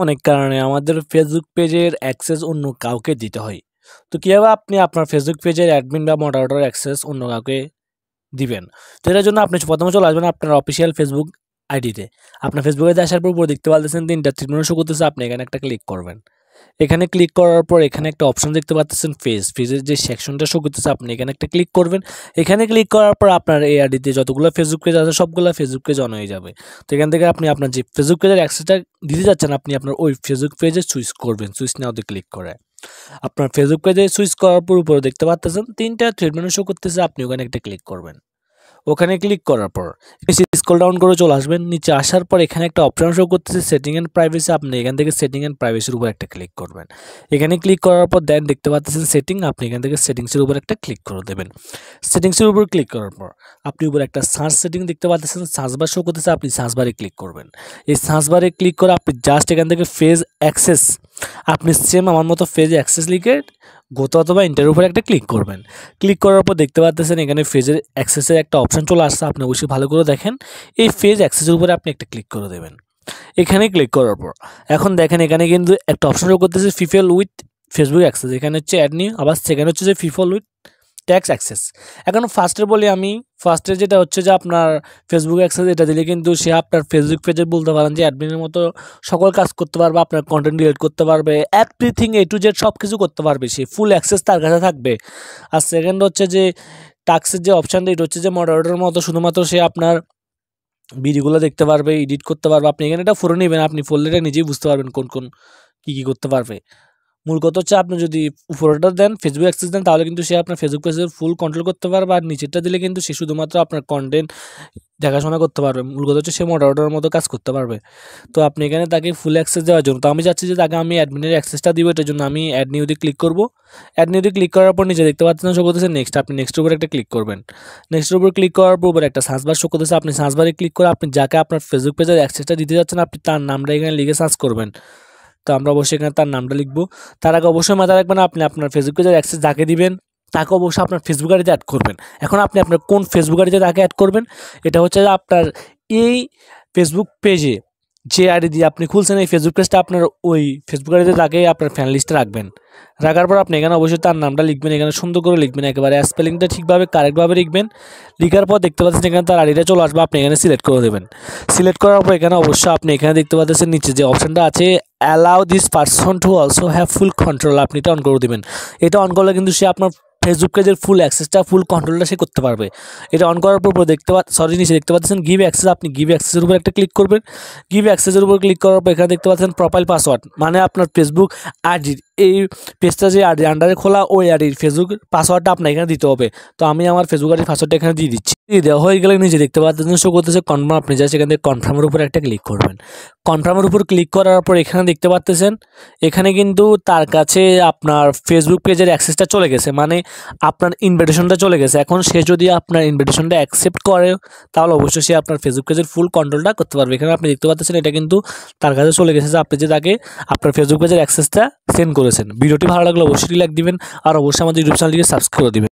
অনেক কারণে আমাদের ফেসবুক পেজের অ্যাক্সেস অন্য কাউকে দিতে হয়। তো কীভাবে আপনি আপনার ফেসবুক পেজের অ্যাডমিন বা মডারেটর অ্যাক্সেস অন্য কাউকে দিবেন? তো এটার জন্য আপনি প্রথমে চলে আসবেন আপনার অফিসিয়াল ফেসবুক আইডিতে। আপনার ফেসবুকে আসার পর উপরে দেখতে পাচ্ছেন ৩টা তীরচিহ্ন শো করতেছে, আপনি এখানে একটা ক্লিক করবেন। এখানে ক্লিক করার পর এখানে একটা অপশন দেখতে পাচ্ছেন পেজের যে সেকশনটা শো করতেছে, আপনি এখানে একটা ক্লিক করবেন। এখানে ক্লিক করার পর আপনার এই আইডিতে যতগুলো ফেসবুক পেজ আছে সবগুলো ফেসবুক পেজ অন হয়ে যাবে। তো এখান থেকে আপনি আপনার যে ফেসবুক পেজের অ্যাক্সেসটা দিতে যাচ্ছেন, আপনি আপনার ওই ফেসবুক পেজে সুইচ করবেন, সুইচ নাওতে ক্লিক করে। আপনার ফেসবুক পেজে সুইচ করার পর উপরে দেখতে পাচ্ছেন ৩টা থ্রেড মেনু শো করতেছে, আপনি ওখানে একটা ক্লিক করবেন। ওখানে ক্লিক করার পর স্ক্রল ডাউন করে চলে আসবেন। নিচে আসার পর এখানে একটা অপশন শো করতেছে সেটিং অ্যান্ড প্রাইভেসি, আপনি এখান থেকে সেটিং অ্যান্ড প্রাইভেসির উপর একটা ক্লিক করবেন। এখানে ক্লিক করার পর দেন দেখতে পাচ্ছেন সেটিং, আপনি এখান থেকে সেটিংসের উপর একটা ক্লিক করে দেবেন। সেটিংসের উপর ক্লিক করার পর আপনি উপরে একটা সার্চ সেটিং দেখতে পাচ্ছেন, সার্চ বার শো করতেছে, আপনি সার্চ বারে ক্লিক করবেন। এই সার্চ বারে ক্লিক করে আপনি জাস্ট এখান থেকে ফেজ অ্যাক্সেস, আপনি সেম আমার মতো ফেজ অ্যাক্সেস লিখে গোতো অথবা ইন্টারের উপরে একটা ক্লিক করবেন। ক্লিক করার পর দেখতে পাচ্ছেন এখানে ফেজের অ্যাক্সেসের একটা অপশন চলে আসছে, আপনি অবশ্যই ভালো করে দেখেন। এই ফেজ অ্যাক্সেসের উপরে আপনি একটা ক্লিক করে দেবেন। এখানে ক্লিক করার পর এখন দেখেন এখানে কিন্তু একটা অপশন করতেছে পিপল উইথ ফেসবুক অ্যাক্সেস, এখানে হচ্ছে অ্যাড নিউ, আবার সেকেন্ড হচ্ছে যে পিপল উইথ ট্যাক্স অ্যাক্সেস। এখন ফার্স্টের বলি আমি, ফার্স্টের যেটা হচ্ছে যে আপনার ফেসবুক অ্যাক্সেস, এটা দিলে কিন্তু সে আপনার ফেসবুক পেজে বলতে পারেন যে অ্যাডমিনের মতো সকল কাজ করতে পারবে, আপনার কন্টেন্ট ডিলিট করতে পারবে, এভরিথিং এ টু জেড সব কিছু করতে পারবে, সে ফুল অ্যাক্সেস তার কাছে থাকবে। আর সেকেন্ড হচ্ছে যে টাস্কের যে অপশানটা, এটা হচ্ছে যে মডারেটরের মতো শুধুমাত্র সে আপনার ভিডিওগুলো দেখতে পারবে, এডিট করতে পারবে। আপনি এখানে এটা ফোরে নেবেন, আপনি ফোল্ডারে নিজেই বুঝতে পারবেন কোন কোন কী করতে পারবে। মূল কথা হচ্ছে আপনি যদি উপরেটা দেন ফেসবুক অ্যাক্সেস দেন, তাহলে কিন্তু সে আপনার ফেসবুক পেজের ফুল কন্ট্রোল করতে পারবে, আর নিচেরটা দিলে কিন্তু সে শুধুমাত্র আপনার কন্টেন্ট দেখাশোনা করতে পারবে। মূল কথা হচ্ছে সে মডারেটরের মতো কাজ করতে পারবে। তো আপনি এখানে তাকে ফুল অ্যাক্সেস দেওয়ার জন্য, তো আমি চাচ্ছি যে তাকে আমি অ্যাডমিনের অ্যাক্সেসটা দিব, এটার জন্য আমি অ্যাড নিউতে ক্লিক করব। অ্যাড নিউতে ক্লিক করার পর নিচে দেখতে পাচ্ছেন শো করতেছে নেক্সট, আপনি নেক্সটের উপর একটা ক্লিক করবেন। নেক্সটের উপর ক্লিক করার পর উপরে একটা সার্চ বার শো করতেছে, আপনি সার্চ বারে ক্লিক করে আপনি যাকে আপনার ফেসবুক পেজের অ্যাক্সেসটা দিতে যাচ্ছেন, আপনি তার নামটা এখানে লিখে সার্চ করবেন। তো আমরা অবশ্যই এখানে তার নামটা লিখবো। তার আগে অবশ্যই মাথায় রাখবেন আপনি আপনার ফেসবুক পেজের অ্যাক্সেস যাকে দিবেন তাকে অবশ্যই আপনার ফেসবুক আইডিতে অ্যাড করবেন। এখন আপনি আপনার কোন ফেসবুক আইডিতে তাকে অ্যাড করবেন, এটা হচ্ছে যে আপনার এই ফেসবুক পেজে যে আইডি দিয়ে আপনি খুলছেন এই ফেসবুক পেজটা, আপনার ওই ফেসবুক আইডিতে তাকে আপনার ফ্যান লিস্টে রাখবেন। রাখার পর আপনি এখানে অবশ্যই তার নামটা লিখবেন, এখানে সুন্দর করে লিখবেন, একেবারে স্পেলিংটা ঠিকভাবে কারেক্টভাবে লিখবেন। লিখার পর দেখতে পাচ্ছেন এখানে তার আইডিটা চলে আসবে, আপনি এখানে সিলেক্ট করে দেবেন। সিলেক্ট করার পর এখানে অবশ্যই আপনি এখানে দেখতে পাচ্ছেন নিচে যে অপশানটা আছে allow this person to also have full control, আপনি এটা অন করে দেবেন। এটা অন করলে কিন্তু সে আপনার ফেসবুক পেজের ফুল অ্যাক্সেসটা ফুল কন্ট্রোলটা সে করতে পারবে। এটা অন করার পর নিচে দেখতে পাচ্ছেন গিভ অ্যাক্সেস, আপনি গিভ অ্যাক্সেসের উপর একটা ক্লিক করবেন। গিভ অ্যাক্সেসের উপর ক্লিক করার পর এখানে দেখতে পাচ্ছেন প্রোফাইল পাসওয়ার্ড, মানে আপনার ফেসবুক আইডির এই পেজটা যে আইডি আন্ডারে খোলা ওই আইডির ফেসবুক পাসওয়ার্ডটা আপনার এখানে দিতে হবে। তো আমি আমার ফেসবুক আইডির পাসওয়ার্ডটা এখানে দিয়ে দিচ্ছি। দেওয়া হয়ে গেলে নিচে দেখতে পাচ্ছেন শো করতেছে কনফার্ম, আপনি যা সেখান থেকে কনফার্মের উপর একটা ক্লিক করবেন। কনফার্মের উপর ক্লিক করার পর এখানে দেখতে পাচ্ছেন এখানে কিন্তু তার কাছে আপনার ফেসবুক পেজের অ্যাক্সেসটা চলে গেছে, মানে আপনার ইনভিটেশনটা চলে গেছে। এখন সে যদি আপনার ইনভিটেশনটা অ্যাকসেপ্ট করে তাহলে অবশ্যই সে আপনার ফেসবুক পেজের ফুল কন্ট্রোলটা করতে পারবে। এখানে আপনি দেখতে পাচ্ছেন এটা কিন্তু তার কাছে চলে গেছে যে আপনি যে তাকে আপনার ফেসবুক পেজের অ্যাক্সেসটা সেন্ড করেছেন। ভিডিওটি ভালো লাগলে অবশ্যই লাইক দিবেন, আর অবশ্যই আমাদের ইউটিউব চ্যানেলটিকে সাবস্ক্রাইব করে দিবেন।